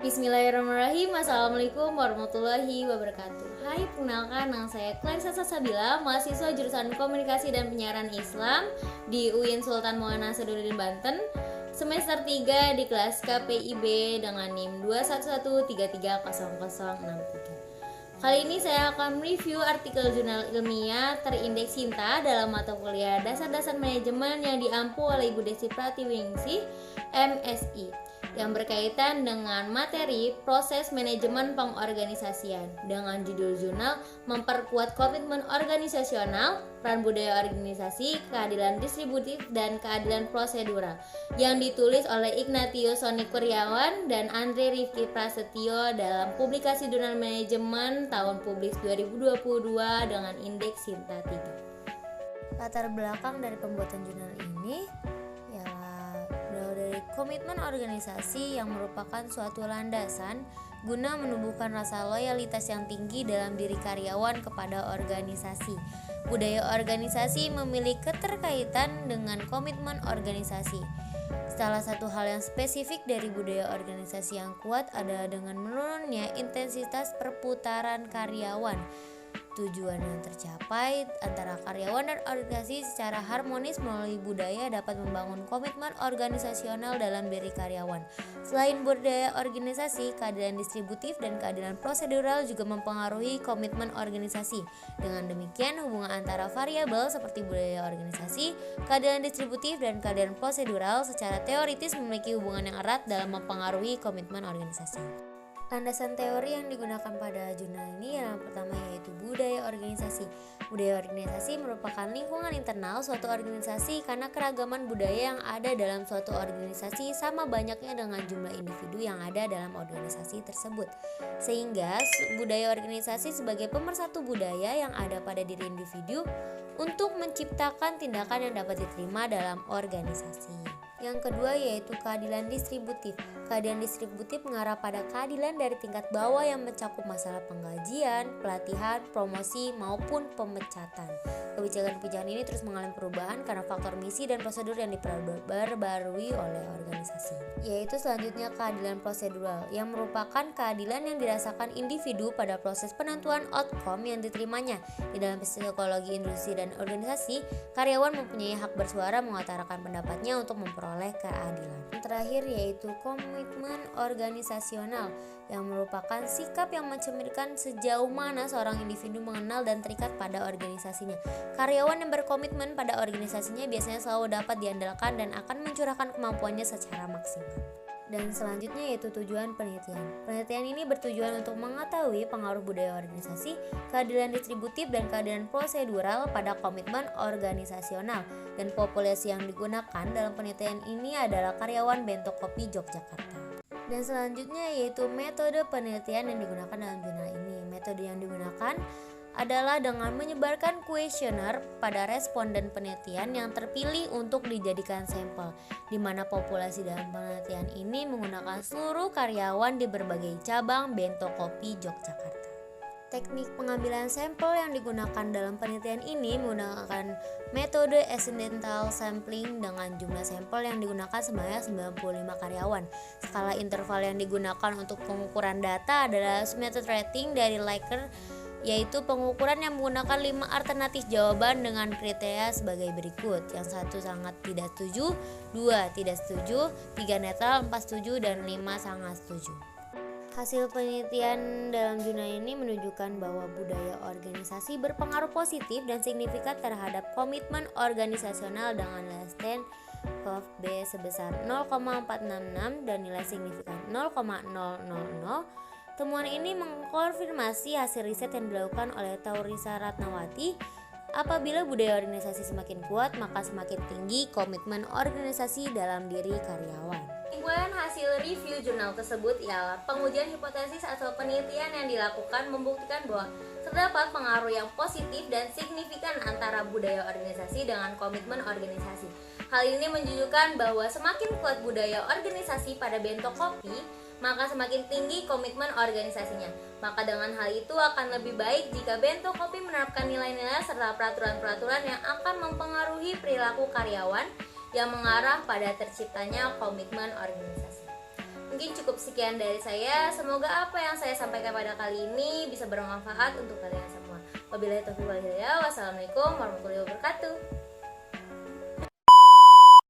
Bismillahirrahmanirrahim. Assalamualaikum warahmatullahi wabarakatuh. Hai, perkenalkan nama saya Clarissa Salsabila, mahasiswa jurusan Komunikasi dan Penyiaran Islam di UIN Sultan Muhammad Nasruddin Banten, semester 3 di kelas KPIB dengan NIM 211330063. Kali ini saya akan mereview artikel jurnal ilmiah terindeks Sinta dalam mata kuliah Dasar-Dasar Manajemen yang diampu oleh Ibu Desi Pratiwiningsih, MSI, yang berkaitan dengan materi proses manajemen pengorganisasian dengan judul jurnal Memperkuat Komitmen Organisasional, Peran Budaya Organisasi, Keadilan Distributif, dan Keadilan Prosedural, yang ditulis oleh Ignatius Sony Kurniawan dan Andre Rifki Prasetyo dalam publikasi Jurnal Manajemen tahun publis 2022 dengan indeks Sinta 3. Latar belakang dari pembuatan jurnal ini dari komitmen organisasi yang merupakan suatu landasan guna menumbuhkan rasa loyalitas yang tinggi dalam diri karyawan kepada organisasi. Budaya organisasi memiliki keterkaitan dengan komitmen organisasi. Salah satu hal yang spesifik dari budaya organisasi yang kuat adalah dengan menurunnya intensitas perputaran karyawan. Tujuan yang tercapai antara karyawan dan organisasi secara harmonis melalui budaya dapat membangun komitmen organisasional dalam diri karyawan. Selain budaya organisasi, keadilan distributif dan keadilan prosedural juga mempengaruhi komitmen organisasi. Dengan demikian, hubungan antara variabel seperti budaya organisasi, keadilan distributif, dan keadilan prosedural secara teoritis memiliki hubungan yang erat dalam mempengaruhi komitmen organisasi. Landasan teori yang digunakan pada jurnal ini yang pertama yaitu budaya organisasi. Budaya organisasi merupakan lingkungan internal suatu organisasi karena keragaman budaya yang ada dalam suatu organisasi sama banyaknya dengan jumlah individu yang ada dalam organisasi tersebut. Sehingga budaya organisasi sebagai pemersatu budaya yang ada pada diri individu untuk menciptakan tindakan yang dapat diterima dalam organisasi. Yang kedua yaitu keadilan distributif. Keadilan distributif mengarah pada keadilan dari tingkat bawah yang mencakup masalah penggajian, pelatihan, promosi, maupun pemecatan. Kebijakan-kebijakan ini terus mengalami perubahan karena faktor misi dan prosedur yang diperbarui oleh organisasi. Yaitu selanjutnya keadilan prosedural, yang merupakan keadilan yang dirasakan individu pada proses penentuan outcome yang diterimanya. Di dalam psikologi industri dan organisasi, karyawan mempunyai hak bersuara mengutarakan pendapatnya untuk memperoleh keadilan. Yang terakhir yaitu komitmen organisasional, yang merupakan sikap yang mencerminkan sejauh mana seorang individu mengenal dan terikat pada organisasinya. Karyawan yang berkomitmen pada organisasinya biasanya selalu dapat diandalkan dan akan mencurahkan kemampuannya secara maksimal. Dan selanjutnya yaitu tujuan penelitian. Penelitian ini bertujuan untuk mengetahui pengaruh budaya organisasi, keadilan distributif, dan keadilan prosedural pada komitmen organisasional. Dan populasi yang digunakan dalam penelitian ini adalah karyawan Bento Kopi Yogyakarta. Dan selanjutnya yaitu metode penelitian yang digunakan dalam jurnal ini. Metode yang digunakan adalah dengan menyebarkan kuesioner pada responden penelitian yang terpilih untuk dijadikan sampel, di mana populasi dalam penelitian ini menggunakan seluruh karyawan di berbagai cabang Bento Kopi Yogyakarta. Teknik pengambilan sampel yang digunakan dalam penelitian ini menggunakan metode accidental sampling dengan jumlah sampel yang digunakan sebanyak 95 karyawan. Skala interval yang digunakan untuk pengukuran data adalah method rating dari Likert, yaitu pengukuran yang menggunakan 5 alternatif jawaban dengan kriteria sebagai berikut. Yang 1 sangat tidak setuju, 2 tidak setuju, 3 netral, 4 setuju, dan 5 sangat setuju. Hasil penelitian dalam jurnal ini menunjukkan bahwa budaya organisasi berpengaruh positif dan signifikan terhadap komitmen organisasional dengan nilai STAND/COV B sebesar 0,466 dan nilai signifikan 0,000. Temuan ini mengkonfirmasi hasil riset yang dilakukan oleh Taurisa Ratnawati. Apabila budaya organisasi semakin kuat, maka semakin tinggi komitmen organisasi dalam diri karyawan. Kesimpulan hasil review jurnal tersebut ialah pengujian hipotesis atau penelitian yang dilakukan membuktikan bahwa terdapat pengaruh yang positif dan signifikan antara budaya organisasi dengan komitmen organisasi. Hal ini menunjukkan bahwa semakin kuat budaya organisasi pada Bento Kopi, maka semakin tinggi komitmen organisasinya. Maka dengan hal itu akan lebih baik jika Bento Kopi menerapkan nilai-nilai serta peraturan-peraturan yang akan mempengaruhi perilaku karyawan yang mengarah pada terciptanya komitmen organisasi. Mungkin cukup sekian dari saya. Semoga apa yang saya sampaikan pada kali ini bisa bermanfaat untuk kalian semua. Wabillahi taufiq wal hidayah. Wassalamualaikum warahmatullahi wabarakatuh.